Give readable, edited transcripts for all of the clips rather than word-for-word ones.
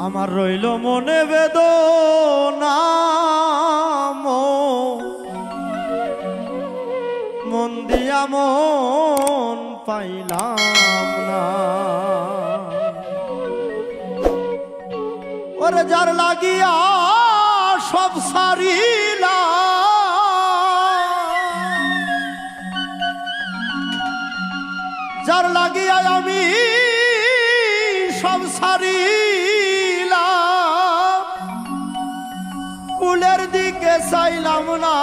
আমার রইল মনে বেদনা মন দিয়া মন পাইলাম না। ওরে যার লাগিয়া সব সারিলাম, যার লাগিয়া আমি সব সারিলাম, কুলের দিকে চাইলাম না,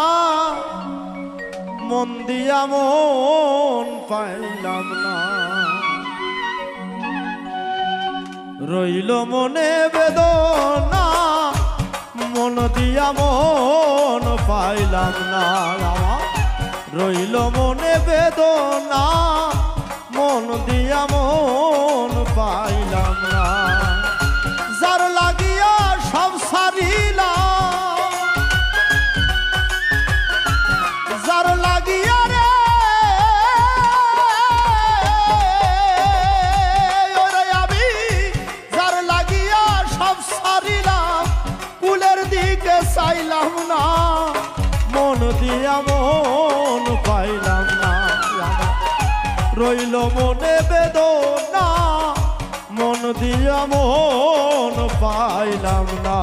মন দিয়া মন পাইলাম না। রইল মনে বেদনা মন দিয়া মন পাইলাম না। রইল মনে বেদনা মন দিয়া মন পাইলাম না। যার লাগিয়া সব সারিলাম, যার লাগিয়া রে ওরে আমি যার লাগিয়া সব সারিলাম, কুলের দিকে চাইলাম না, মন দিয়া মন পাইলাম না। রইল মনে বেদনা মন দিয়া মন পাইলাম না।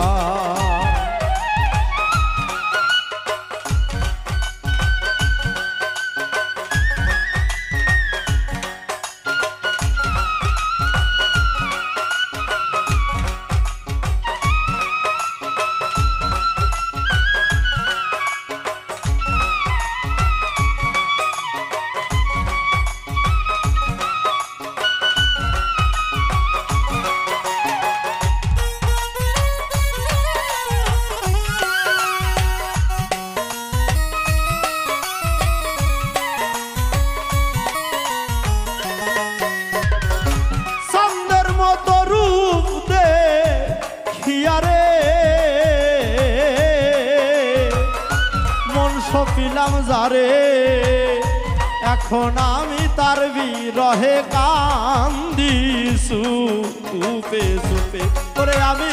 পিলাম যারে এখন আমি তার বিরহে কান্দি সুপে সুপে করে আমি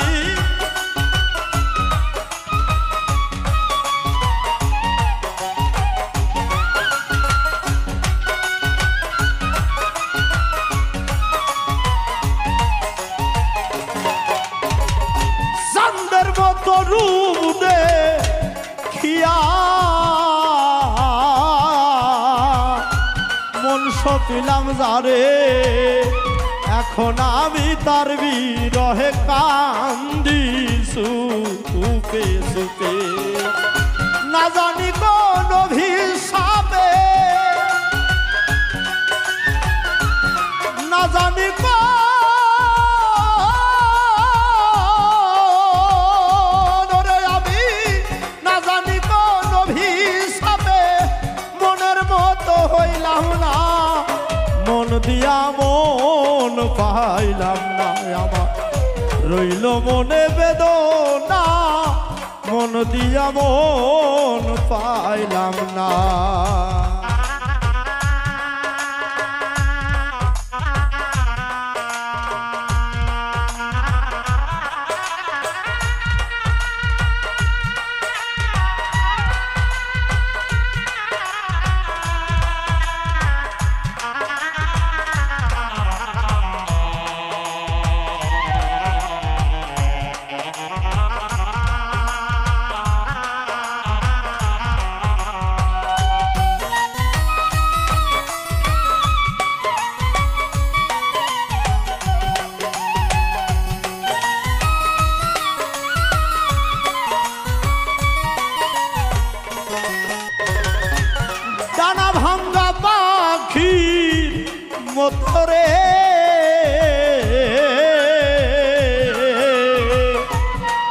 চাঁদের মতো রূপ দেখিয়া পিলাম যারে এখন আমি তার বিরহে কান্দি সুপে সুপে। না জানি কোন অভিশাপে, না জানি আমি না জানি কোন অভিশাপে মনের মতো হইলাম না, মন দিয়া মন পাইলাম না। আমার রইল মনে বেদনা মন দিয়া মন পাইলাম না। মতরে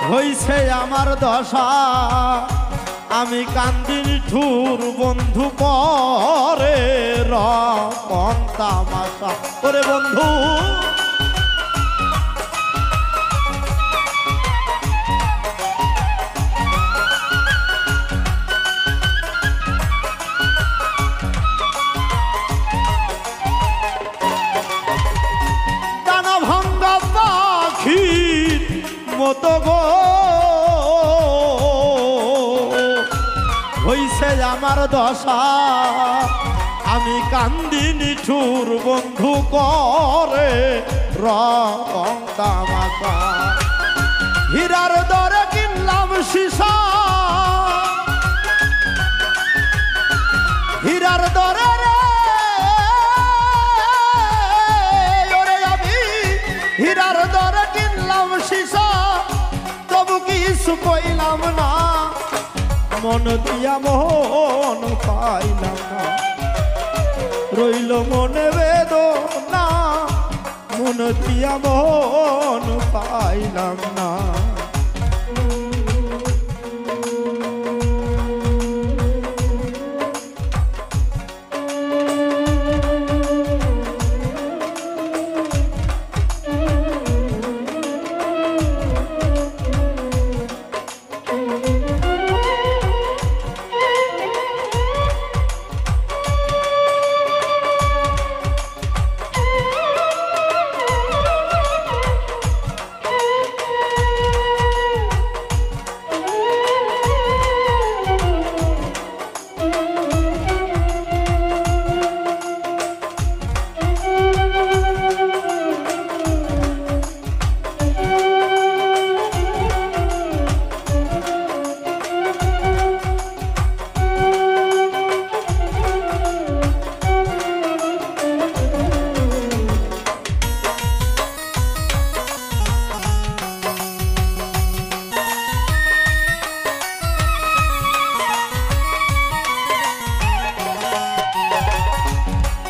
হইছে আমার দশা, আমি কান্দির ঠুর বন্ধু পরে রকম তামাশা। ওরে বন্ধু বন্ধ গো হইছে আমার দশা আমি কান্দি নিঠুর বন্ধু করে রং তামাশা হীরার দরে কিনলাম সীসা হীরার দরে রে ওরে আমি হীরার দরে কিনলাম সীসা তবু কিছু কইলাম না মন দিয়া মন পাইলাম না রইল মনে বেদনা মন দিয়া মন পাইলাম না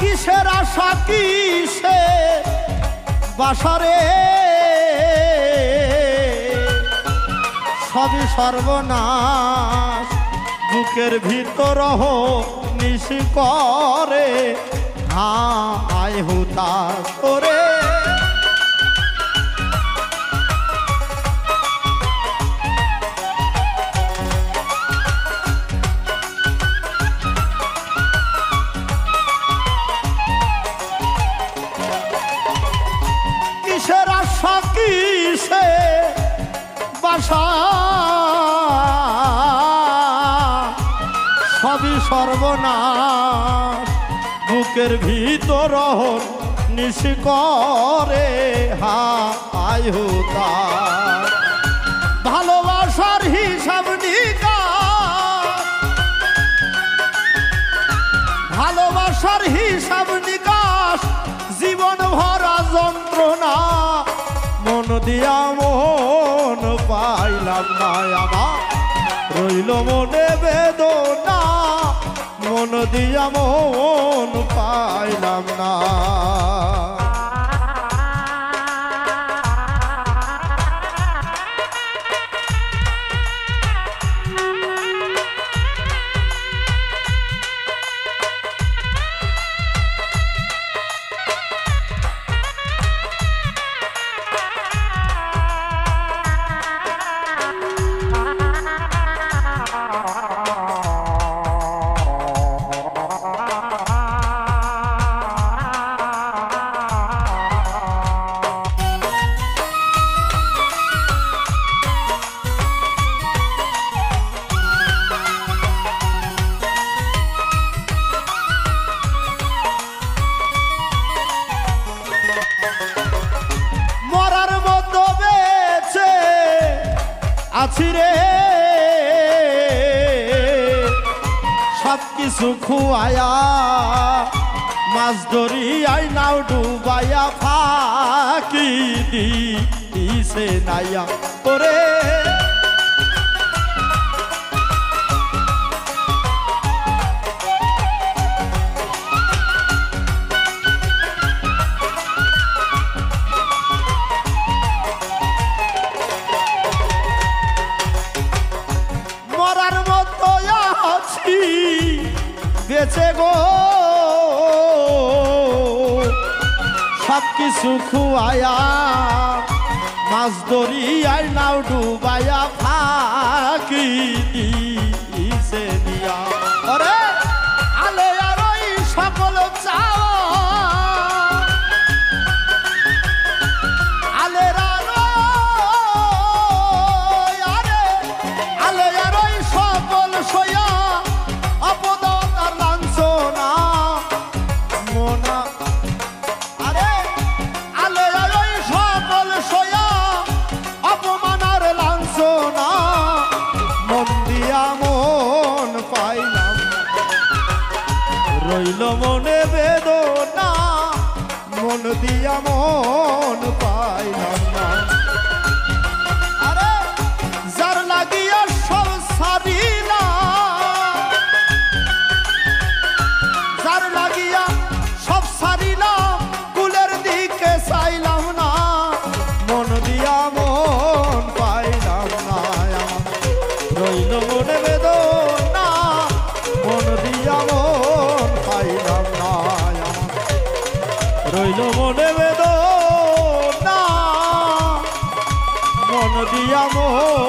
কিসের আশা কিসে বাসারে সবই সর্বনাশ বুকের ভিতর নিশি করে আয় হুতাশ করে কিসের আশা কিসে বাসা সবই সর্বনাশ বুকের ভিতর নিশি করে হায় হুতাশ ভালোবাসার হিসাব নিকাশ ভালোবাসার হিসাব নিকাশ জীবন ভরা যন্ত্রণা মন দিয়া মন পাইলাম না আমার রইল মনে বেদনা মন দিয়া মন পাইলাম না আছি রে সব কিছু খুয়ায়া মাছ ধরিয়াই নাও ডুবাইয়া ফাঁকি দিছে নাইয়া করে বেঁচে গো সব কিছু খুয়ায়া মাছ ধরিয়াই নাও ডুবাইয়া ফাঁকি দিছে নিয়া আরে আলে আর ওই সকল চাওয়া আলের মনে বেদনা মন দিয়া মন পাইলাম না আরে যার লাগিয়া সব সারিলাম যার লাগিয়া সব সারিলাম কুলের দিকে চাইলাম না মন দিয়া মন পাইলাম না রইল মনে বেদনা মন দিয়া মন পাইলাম না রইল মনে বেদনা মন দিয়া মন